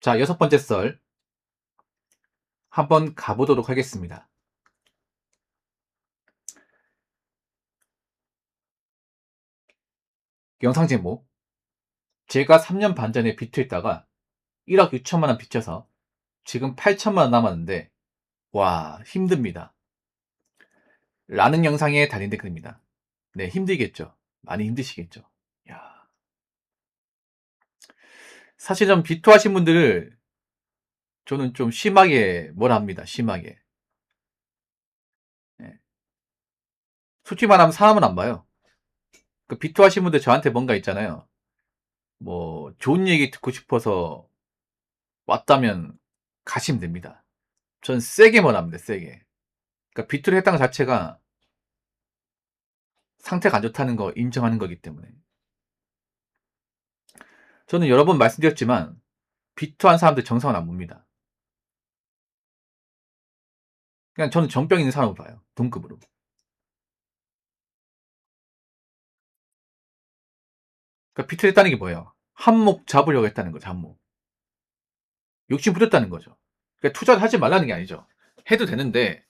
자, 6번째 썰 한번 가보도록 하겠습니다. 영상 제목, 제가 3년 반 전에 비트했다가 1억 6천만 원 빚져서 지금 8천만 원 남았는데 와, 힘듭니다. 라는 영상에 달린 댓글입니다. 네, 힘들겠죠. 많이 힘드시겠죠. 야, 사실 좀 비토하신 분들을 저는 좀 심하게 뭐라 합니다. 심하게. 네. 솔직히 말하면 사람은 안 봐요. 그 비토하신 분들 저한테 뭔가 있잖아요. 뭐 좋은 얘기 듣고 싶어서 왔다면 가시면 됩니다. 전 세게 말합니다. 세게. 그러니까 비트를 했다는 것 자체가 상태가 안 좋다는 거 인정하는 거기 때문에. 저는 여러 번 말씀드렸지만 비트한 사람들 정상은 안 봅니다. 그냥 저는 정병 있는 사람을 봐요. 동급으로. 그러니까 비트를 했다는 게 뭐예요? 한몫 잡으려고 했다는 거죠. 한몫. 욕심 부렸다는 거죠. 그러니까 투자를 하지 말라는 게 아니죠. 해도 되는데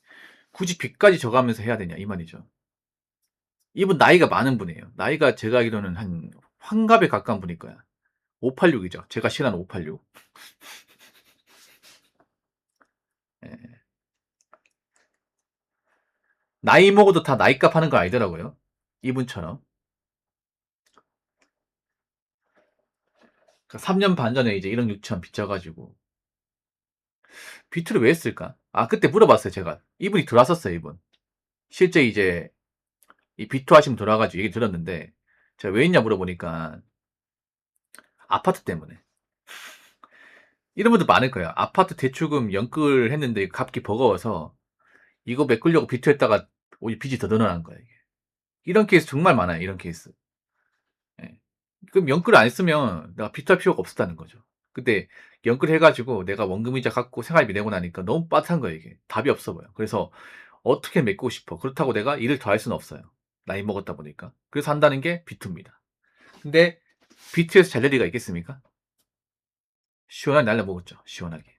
굳이 빚까지 져가면서 해야 되냐 이 말이죠. 이분 나이가 많은 분이에요. 나이가 제가 알기로는 한 환갑에 가까운 분일 거야. 586이죠. 제가 싫어하는 586. 예. 나이 먹어도 다 나이값 하는 거 아니더라고요. 이분처럼. 3년 반 전에 이제 1억 6천 빚져가지고. 비트를 왜 했을까? 아, 그때 물어봤어요, 제가. 이분이 들어왔었어요, 이분. 실제 이제, 이 비트 하시면 들어와가지고 얘기 들었는데, 제가 왜 했냐 물어보니까, 아파트 때문에. 이런 분들 많을 거예요. 아파트 대출금 연끌 했는데 갚기 버거워서, 이거 메꾸려고 비트 했다가, 오히려 빚이 더 늘어난 거예요, 이게. 이런 케이스 정말 많아요, 이런 케이스. 예. 그럼 연끌 안 했으면 내가 비트할 필요가 없었다는 거죠. 근데 연끌 해가지고 내가 원금이자 갚고 생활비 내고 나니까 너무 빠듯한 거예요, 이게. 답이 없어 보여. 그래서 어떻게 메꾸고 싶어. 그렇다고 내가 일을 더 할 수는 없어요. 나이 먹었다 보니까. 그래서 한다는 게 비투입니다. 근데 비투에서 잘 될 리가 있겠습니까? 시원하게 날려먹었죠. 시원하게.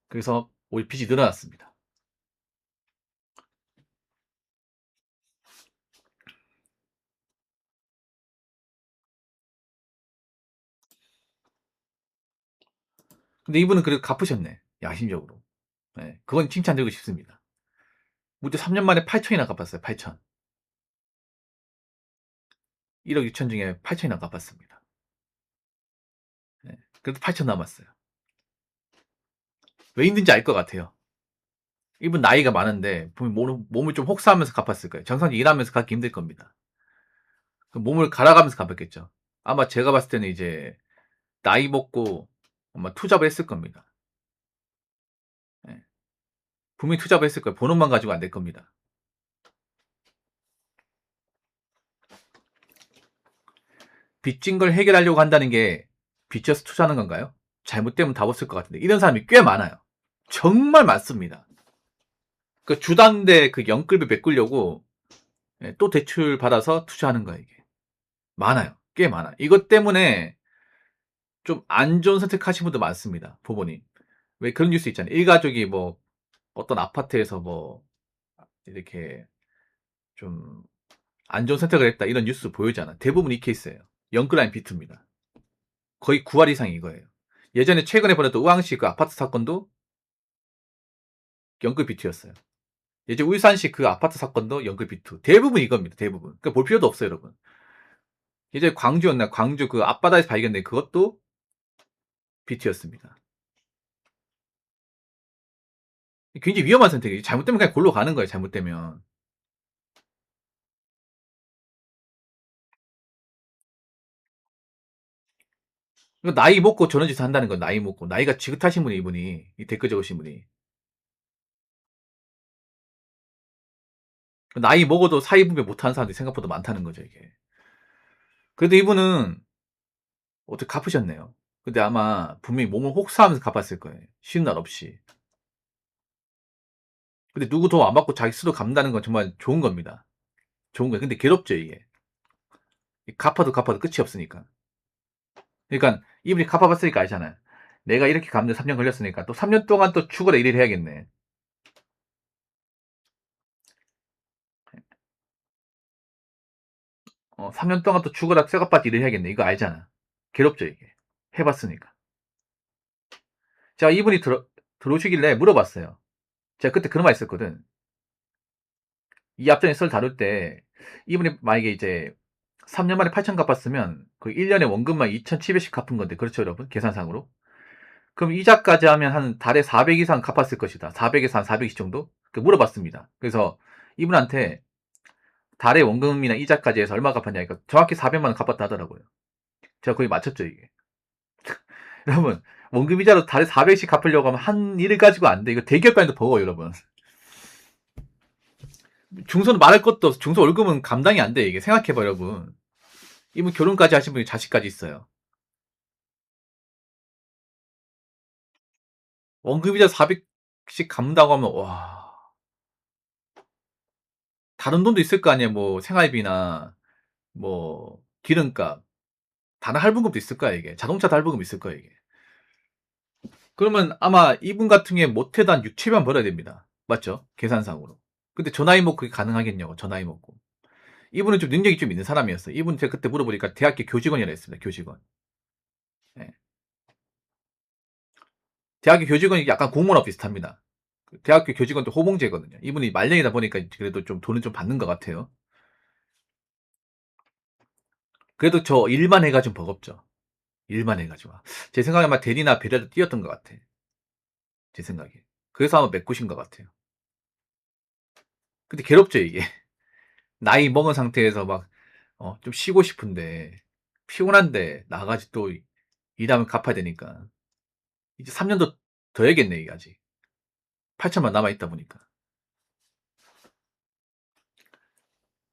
그래서 오히려 빚이 늘어났습니다. 근데 이분은 그래도 갚으셨네. 야심적으로. 네, 그건 칭찬드리고 싶습니다. 무려 3년 만에 8천이나 갚았어요. 8천. 1억 6천 중에 8천이나 갚았습니다. 네, 그래도 8천 남았어요. 왜 힘든지 알 것 같아요. 이분 나이가 많은데 몸을 좀 혹사하면서 갚았을 거예요. 정상적으로 일하면서 갚기 힘들 겁니다. 몸을 갈아가면서 갚았겠죠. 아마 제가 봤을 때는 이제 나이 먹고 아마 투잡을 했을 겁니다. 예. 분명히 투잡을 했을 거예요. 번호만 가지고 안 될 겁니다. 빚진 걸 해결하려고 한다는 게 빚져서 투자하는 건가요? 잘못되면 답 없을 것 같은데 이런 사람이 꽤 많아요. 정말 많습니다. 그 주당대 그 연끌비 메꾸려고 또 대출 받아서 투자하는 거예요. 이게 많아요. 꽤 많아. 이것 때문에 좀 안 좋은 선택하신 분도 많습니다. 부모님. 왜 그런 뉴스 있잖아요. 일가족이 뭐 어떤 아파트에서 뭐 이렇게 좀 안 좋은 선택을 했다 이런 뉴스 보여잖아. 대부분 이 케이스예요. 영끌라인 비트입니다. 거의 9할 이상이 이거예요. 예전에 최근에 벌었던 우왕시 그 아파트 사건도 영끌 비트였어요. 예전 울산시 그 아파트 사건도 영끌 비트. 대부분 이겁니다. 대부분. 그러니까 볼 필요도 없어요, 여러분. 예전에 광주였나? 광주 그 앞바다에서 발견된 그것도 비트였습니다. 굉장히 위험한 선택이에요. 잘못되면 그냥 골로 가는 거예요. 잘못되면. 나이 먹고 저런 짓을 한다는 건 나이 먹고 나이가 지긋하신 분이 이분이 이 댓글 적으신 분이 나이 먹어도 사이분배 못하는 사람들이 생각보다 많다는 거죠 이게. 그래도 이분은 어떻게 갚으셨네요. 근데 아마 분명히 몸을 혹사하면서 갚았을 거예요. 쉬는 날 없이. 근데 누구 도움 안 받고 자기 스스로 갚는다는 건 정말 좋은 겁니다. 좋은 거예요. 근데 괴롭죠 이게. 갚아도 끝이 없으니까. 그러니까 이분이 갚아봤으니까 알잖아요. 내가 이렇게 갚는데 3년 걸렸으니까 또 3년 동안 또 죽어라 일을 해야겠네. 3년 동안 또 죽어라 쇠값받이 일을 해야겠네. 이거 알잖아. 괴롭죠 이게. 해봤으니까. 제가 이분이 들어오시길래 물어봤어요. 제가 그때 그런 말 했었거든. 이 앞전에 썰 다룰 때 이분이 만약에 이제 3년 만에 8천 갚았으면 그 1년에 원금만 2,700씩 갚은 건데 그렇죠 여러분? 계산상으로. 그럼 이자까지 하면 한 달에 400 이상 갚았을 것이다. 400에서 한 420 정도? 물어봤습니다. 그래서 이분한테 달에 원금이나 이자까지 해서 얼마 갚았냐니까 정확히 400만 원 갚았다 하더라고요. 제가 거의 맞췄죠 이게. 여러분 원금 이자로 달에 400씩 갚으려고 하면 한 일을 가지고 안 돼. 이거 대기업단위도 버거워 여러분. 중소는 말할 것도 없어. 중소 월급은 감당이 안 돼 이게. 생각해봐 여러분. 이분 결혼까지 하신 분이 자식까지 있어요. 원금 이자 400씩 갚는다고 하면 와 다른 돈도 있을 거 아니에요. 뭐 생활비나 뭐 기름값 다른 할부금도 있을 거야 이게. 자동차도 할부금 있을 거야 이게. 그러면 아마 이분 같은 경우에 못해도 한 6, 7만 벌어야 됩니다. 맞죠? 계산상으로. 근데 저 나이 먹고 그게 가능하겠냐고. 저 나이 먹고. 이분은 좀 능력이 좀 있는 사람이었어요. 이분 제가 그때 물어보니까 대학교 교직원이라 했습니다. 교직원. 예. 대학교 교직원이 약간 공무원하고 비슷합니다. 대학교 교직원도 호봉제거든요. 이분이 말년이다 보니까 그래도 좀 돈은 좀 받는 것 같아요. 그래도 저 일만 해가지고 버겁죠. 일만 해가지고. 제 생각에 아마 대리나 배려도 뛰었던 것 같아. 제 생각에. 그래서 아마 메꾸신 것 같아요. 근데 괴롭죠, 이게. 나이 먹은 상태에서 막, 좀 쉬고 싶은데, 피곤한데, 나가지 또 일하면 갚아야 되니까. 이제 3년도 더 해야겠네, 이게 아직. 8천만 남아있다 보니까.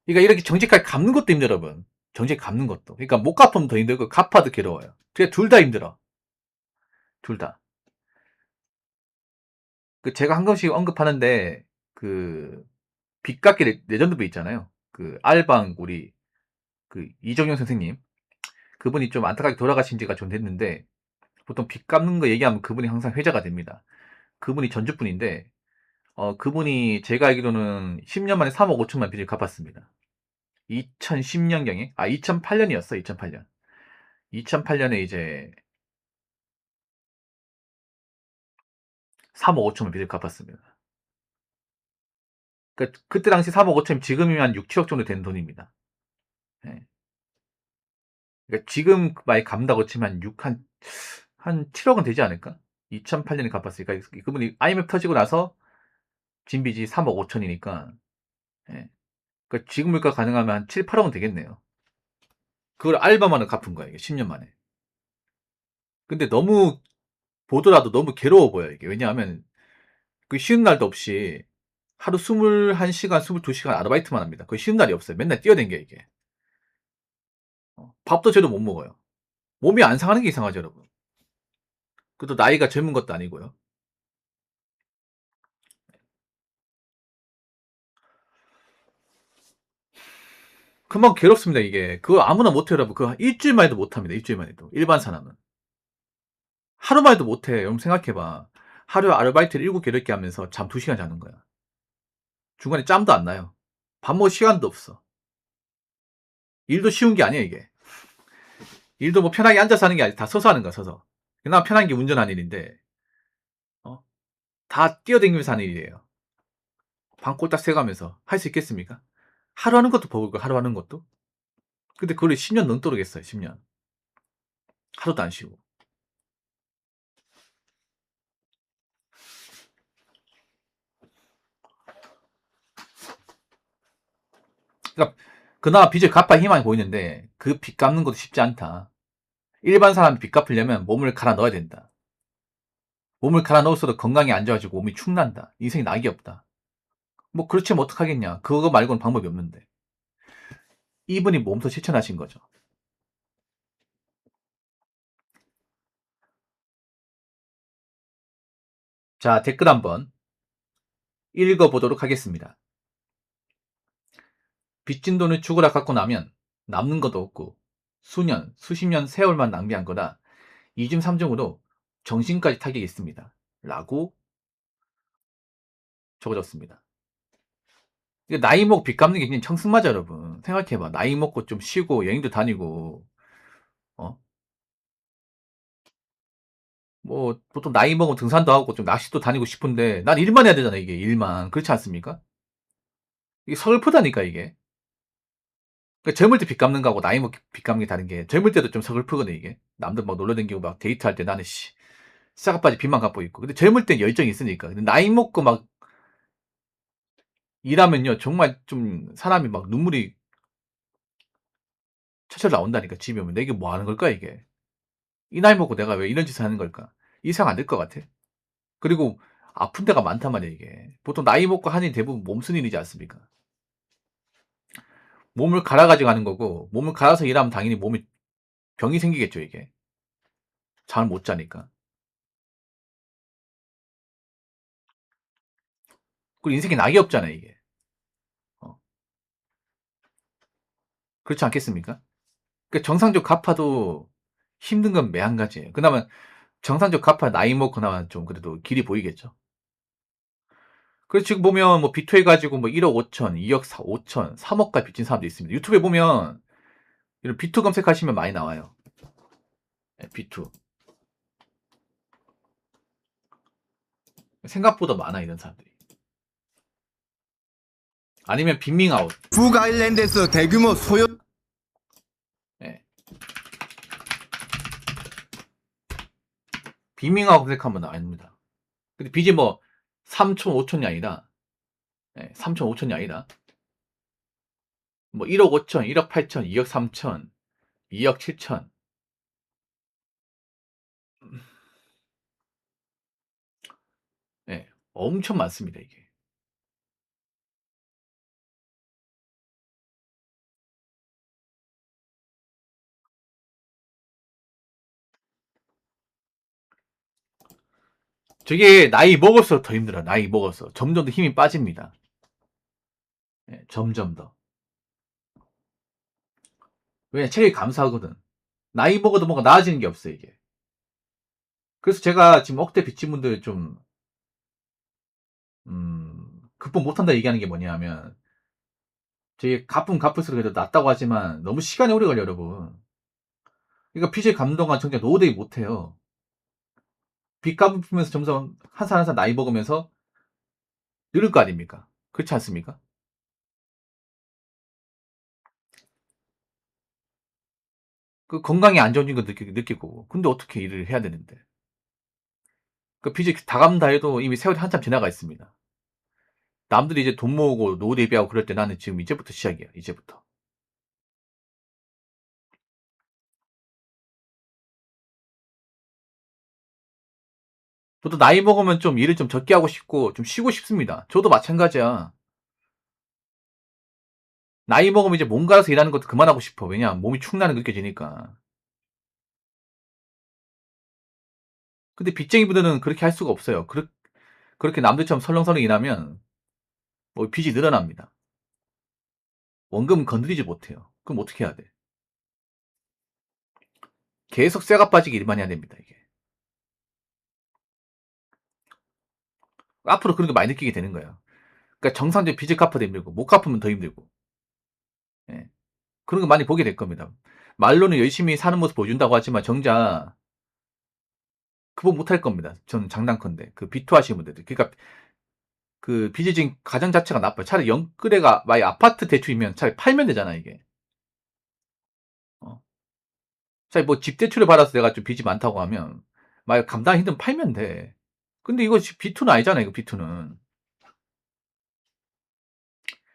그러니까 이렇게 정직하게 갚는 것도 힘들어, 여러분. 정직하게 갚는 것도. 그러니까 못 갚으면 더 힘들고, 갚아도 괴로워요. 둘 다 힘들어. 둘 다. 제가 한 번씩 언급하는데, 그, 빚갚기 레전드부 있잖아요. 알방, 이정용 선생님. 그분이 좀 안타깝게 돌아가신 지가 좀 됐는데, 보통 빚 갚는 거 얘기하면 그분이 항상 회자가 됩니다. 그분이 전주분인데, 그분이 제가 알기로는 10년 만에 3억 5천만 빚을 갚았습니다. 2010년경에? 2008년이었어, 2008년. 2008년에 이제 3억 5천만 빚을 갚았습니다. 그때 당시 3억 5천이면 지금이면 한 6, 7억 정도 되는 돈입니다. 네. 그러니까 지금 많이 갚는다고 치면 한 7억은 되지 않을까? 2008년에 갚았으니까 그분이 IMF 터지고 나서 진빚이 3억 5천이니까 예. 그러니까 지금 물가 가능하면 한 7, 8억은 되겠네요. 그걸 알바만을 갚은 거야 이게 10년 만에. 근데 너무 보더라도 너무 괴로워 보여 이게. 왜냐하면 그 쉬는 날도 없이 하루 21시간, 22시간 아르바이트만 합니다. 거의 쉬는 날이 없어요. 맨날 뛰어댕겨 이게. 밥도 제대로 못 먹어요. 몸이 안 상하는 게 이상하죠 여러분. 그것도 나이가 젊은 것도 아니고요. 금방 괴롭습니다 이게. 그거 아무나 못해요 여러분. 그거 일주일만 해도 못합니다. 일주일만 해도. 일반 사람은. 하루만 해도 못해. 여러분 생각해봐. 하루에 아르바이트를 7개 이렇게 하면서 잠 2시간 자는 거야. 중간에 짬도 안 나요. 밥 먹을 시간도 없어. 일도 쉬운 게 아니야 이게. 일도 뭐 편하게 앉아서 하는 게 아니라 다 서서 하는 거야 서서. 그나마 편한 게 운전하는 일인데 어? 다 뛰어다니면서 하는 일이에요. 방 꼴딱 새가면서 할 수 있겠습니까? 하루 하는 것도 버거고 하루 하는 것도. 근데 그걸 10년 넘도록 했어요. 10년. 하루도 안 쉬고. 그러니까 그나마 빚을 갚아 희망이 보이는데 그 빚 갚는 것도 쉽지 않다. 일반 사람이 빚 갚으려면 몸을 갈아 넣어야 된다. 몸을 갈아 넣었어도 건강이 안 좋아지고 몸이 축난다. 인생이 낙이 없다. 뭐 그렇지면 어떡하겠냐. 그거 말고는 방법이 없는데. 이분이 몸소 실천하신 거죠. 자, 댓글 한번 읽어보도록 하겠습니다. 빚진 돈을 죽으라 갚고 나면 남는 것도 없고 수년, 수십 년 세월만 낭비한 거다. 2중 3중으로 정신까지 타격이 있습니다. 라고 적어졌습니다. 나이 먹고 빚 갚는 게 그냥 청승맞아, 여러분. 생각해봐. 나이 먹고 좀 쉬고 여행도 다니고, 어? 뭐, 보통 나이 먹으면 등산도 하고 좀 낚시도 다니고 싶은데, 난 일만 해야 되잖아, 이게. 일만. 그렇지 않습니까? 이게 서글프다니까, 이게. 그러니까 젊을 때 빚 갚는 거하고 나이 먹고 빚 갚는 게 다른 게, 젊을 때도 좀 서글프거든, 이게. 남들 막 놀러 다니고 막 데이트할 때 나는 싸가빠지 빚만 갚고 있고. 근데 젊을 땐 열정이 있으니까. 근데 나이 먹고 막 일하면요, 정말 좀 사람이 막 눈물이 철철 나온다니까, 집에 오면. 내가 뭐 하는 걸까, 이게. 이 나이 먹고 내가 왜 이런 짓을 하는 걸까? 이상 안 될 것 같아. 그리고 아픈 데가 많단 말이야, 이게. 보통 나이 먹고 하는 일이 대부분 몸쓴 일이지 않습니까? 몸을 갈아가지고 하는 거고, 몸을 갈아서 일하면 당연히 몸에 병이 생기겠죠, 이게. 잠을 못 자니까. 그리고 인생에 낙이 없잖아요, 이게. 어, 그렇지 않겠습니까? 그러니까 정상적 가파도 힘든 건 매한가지예요. 그나마 정상적 가파 나이 먹고 그나마 좀 그래도 길이 보이겠죠. 그래서 지금 보면 뭐 비투해가지고 뭐 1억 5천, 2억 5천, 3억까지 빚진 사람도 있습니다. 유튜브에 보면 이런 비투 검색하시면 많이 나와요. 네, 비투. 생각보다 많아, 이런 사람들이. 아니면 빈밍아웃. 북아일랜드에서 대규모 소요 예. 빈밍아웃 검색하면 나옵니다. 근데 빚이 뭐 3천, 5천이 아니라, 3천, 5천이 아니라, 뭐 1억 5천, 1억 8천, 2억 3천, 2억 7천. 예. 엄청 많습니다, 이게. 저게 나이 먹을수록 더 힘들어, 나이 먹어서. 점점 더 힘이 빠집니다. 예, 점점 더. 왜? 체력이 감소하거든. 나이 먹어도 뭔가 나아지는 게 없어, 이게. 그래서 제가 지금 억대 빚진 분들 좀, 극복 못한다 얘기하는 게 뭐냐면, 저게 갚을수록 그래도 낫다고 하지만 너무 시간이 오래 걸려, 여러분. 그러니까 빚을 갚는 동안 정작 노후되기 못해요. 빚 갚으면서 점점 한 살 한 살 나이 먹으면서 늘을 거 아닙니까? 그렇지 않습니까? 그 건강이 안 좋아진 거 느끼고. 근데 어떻게 일을 해야 되는데. 그 빚을 다 갚는다 해도 이미 세월이 한참 지나가 있습니다. 남들이 이제 돈 모으고 노후 대비하고 그럴 때 나는 지금 이제부터 시작이야, 이제부터. 저도 나이 먹으면 좀 일을 좀 적게 하고 싶고 좀 쉬고 싶습니다. 저도 마찬가지야. 나이 먹으면 이제 몸 갈아서 일하는 것도 그만하고 싶어. 왜냐? 몸이 축나는 게 느껴지니까. 근데 빚쟁이분들은 그렇게 할 수가 없어요. 그렇게 남들처럼 설렁설렁 일하면 뭐 빚이 늘어납니다. 원금 건드리지 못해요. 그럼 어떻게 해야 돼? 계속 쇠가 빠지게 일만 해야 됩니다, 이게. 앞으로 그런 거 많이 느끼게 되는 거예요. 그러니까 정상적인 빚을 갚아도 힘들고 못 갚으면 더 힘들고. 예. 그런 거 많이 보게 될 겁니다. 말로는 열심히 사는 모습 보여준다고 하지만 정작 그거 못할 겁니다. 저는 장난컨대. 그 비투하시는 분들. 그러니까 그 빚이 지금 가정 자체가 나빠요. 차라리 영끌애가 만약 아파트 대출이면 차라리 팔면 되잖아, 이게. 어. 차라리 뭐 집 대출을 받아서 내가 좀 빚이 많다고 하면 만약 감당이 힘들면 팔면 돼. 근데 이거 비투는 아니잖아, 이거 비투는.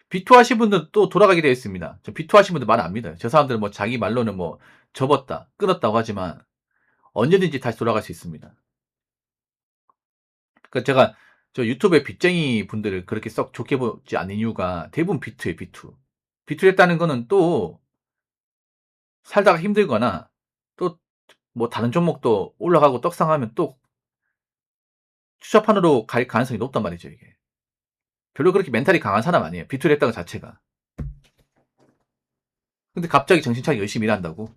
비투 하신 분들 또 돌아가게 되어 있습니다. 저 비투 하신 분들 말 안 믿어요. 저 사람들은 뭐 자기 말로는 뭐 접었다, 끊었다고 하지만 언제든지 다시 돌아갈 수 있습니다. 그러니까 제가 저 유튜브에 빚쟁이 분들을 그렇게 썩 좋게 보지 않는 이유가 대부분 비투예요, 비투. 비투했다는 거는 또 살다가 힘들거나 또 뭐 다른 종목도 올라가고 떡상하면 또 투자판으로 갈 가능성이 높단 말이죠, 이게. 별로 그렇게 멘탈이 강한 사람 아니에요. 비투를 했다는 자체가. 근데 갑자기 정신 차리게 열심히 일한다고?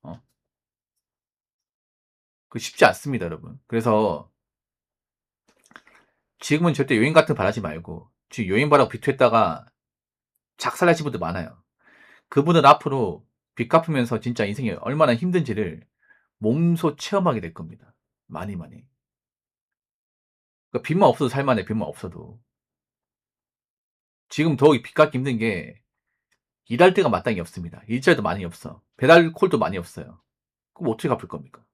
어? 그 쉽지 않습니다, 여러분. 그래서 지금은 절대 요인 같은 거 바라지 말고 지금 요인 바라고 비투했다가 작살나신 분들 많아요. 그분은 앞으로 빚 갚으면서 진짜 인생이 얼마나 힘든지를 몸소 체험하게 될 겁니다. 많이 많이. 그러니까 빚만 없어도 살만해. 빚만 없어도. 지금 더욱이 빚 갚기 힘든 게 일할 때가 마땅히 없습니다. 일자리도 많이 없어. 배달 콜도 많이 없어요. 그럼 어떻게 갚을 겁니까?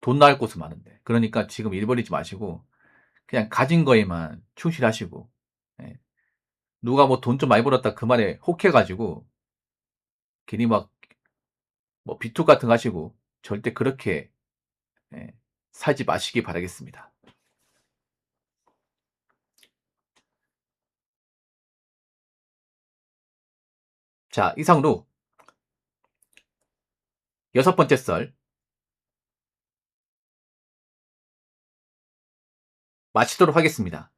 돈 나갈 곳은 많은데. 그러니까 지금 일 벌이지 마시고 그냥 가진 거에만 충실하시고, 예. 누가 뭐 돈 좀 많이 벌었다 그 말에 혹해가지고 괜히 막 뭐 비투 같은 거 하시고 절대 그렇게, 예, 살지 마시기 바라겠습니다. 자, 이상으로 6번째 썰 마치도록 하겠습니다.